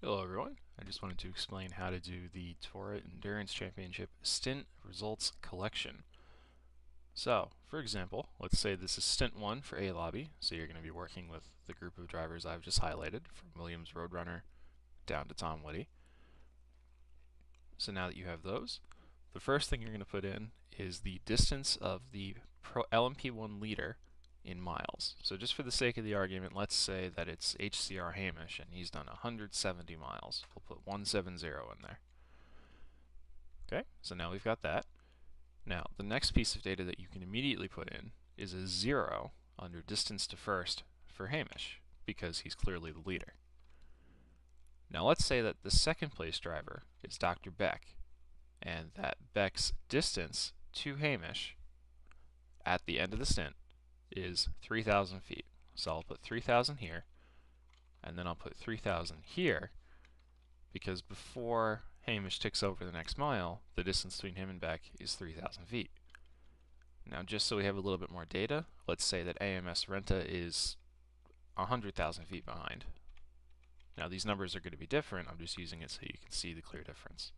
Hello everyone, I just wanted to explain how to do the TORA Endurance Championship Stint Results Collection. So, for example, let's say this is Stint 1 for A Lobby, so you're going to be working with the group of drivers I've just highlighted, from Williams Roadrunner down to Tom Whitty. So now that you have those, the first thing you're going to put in is the distance of the LMP1 leader in miles. So just for the sake of the argument, let's say that it's HCR Hamish and he's done 170 miles. We'll put 170 in there. Okay, so now we've got that. Now, the next piece of data that you can immediately put in is a 0 under distance to first for Hamish, because he's clearly the leader. Now let's say that the second place driver is Dr. Beck, and that Beck's distance to Hamish at the end of the stint is 3,000 feet. So I'll put 3,000 here, and then I'll put 3,000 here, because before Hamish ticks over the next mile, the distance between him and Beck is 3,000 feet. Now, just so we have a little bit more data, let's say that AMS Renta is 100,000 feet behind. Now, these numbers are going to be different. I'm just using it so you can see the clear difference.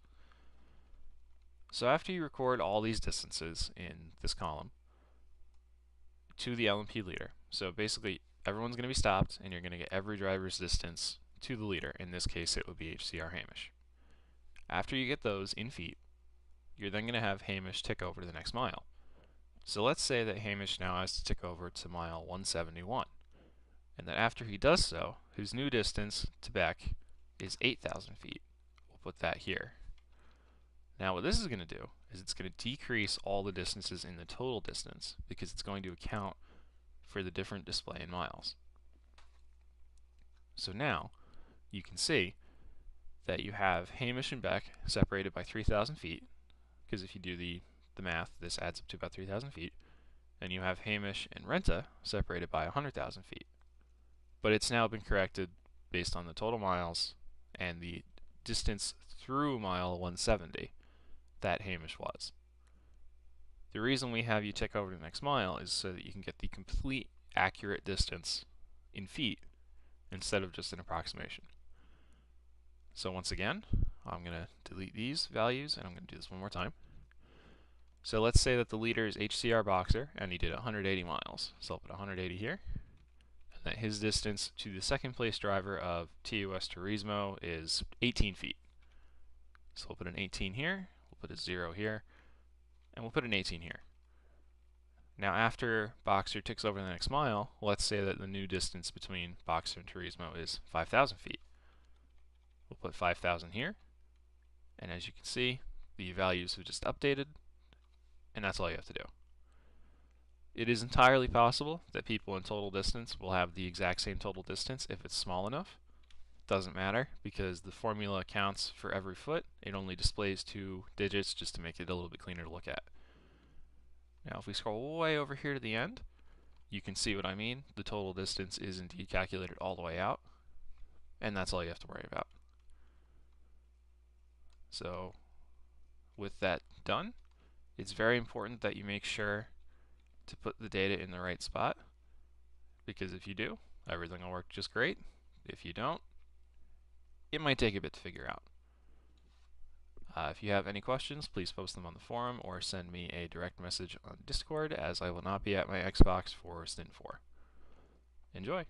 So after you record all these distances in this column to the LMP leader, so basically everyone's going to be stopped and you're going to get every driver's distance to the leader. In this case, it would be HCR Hamish. After you get those in feet, you're then going to have Hamish tick over to the next mile. So let's say that Hamish now has to tick over to mile 171, and that after he does so, his new distance to Beck is 8,000 feet. We'll put that here. Now what this is going to do is it's going to decrease all the distances in the total distance, because it's going to account for the different display in miles. So now you can see that you have Hamish and Beck separated by 3,000 feet, because if you do the math, this adds up to about 3,000 feet, and you have Hamish and Renta separated by 100,000 feet. But it's now been corrected based on the total miles and the distance through mile 170 that Hamish was. The reason we have you tick over to the next mile is so that you can get the complete accurate distance in feet instead of just an approximation. So once again, I'm going to delete these values, and I'm going to do this one more time. So let's say that the leader is HCR Boxer, and he did 180 miles. So I'll put 180 here, and that his distance to the second place driver of TOS Turismo is 18 feet. So we'll put an 18 here, we'll put a 0 here, and we'll put an 18 here. Now after Boxer ticks over the next mile, let's say that the new distance between Boxer and Turismo is 5,000 feet. We'll put 5,000 here, and as you can see, the values have just updated, and that's all you have to do. It is entirely possible that people in total distance will have the exact same total distance if it's small enough. Doesn't matter, because the formula accounts for every foot. It only displays 2 digits just to make it a little bit cleaner to look at. Now if we scroll way over here to the end, you can see what I mean. The total distance is indeed calculated all the way out, and that's all you have to worry about. So with that done, it's very important that you make sure to put the data in the right spot, because if you do, everything will work just great. If you don't, it might take a bit to figure out. If you have any questions, please post them on the forum or send me a direct message on Discord, as I will not be at my Xbox for Stint 4. Enjoy!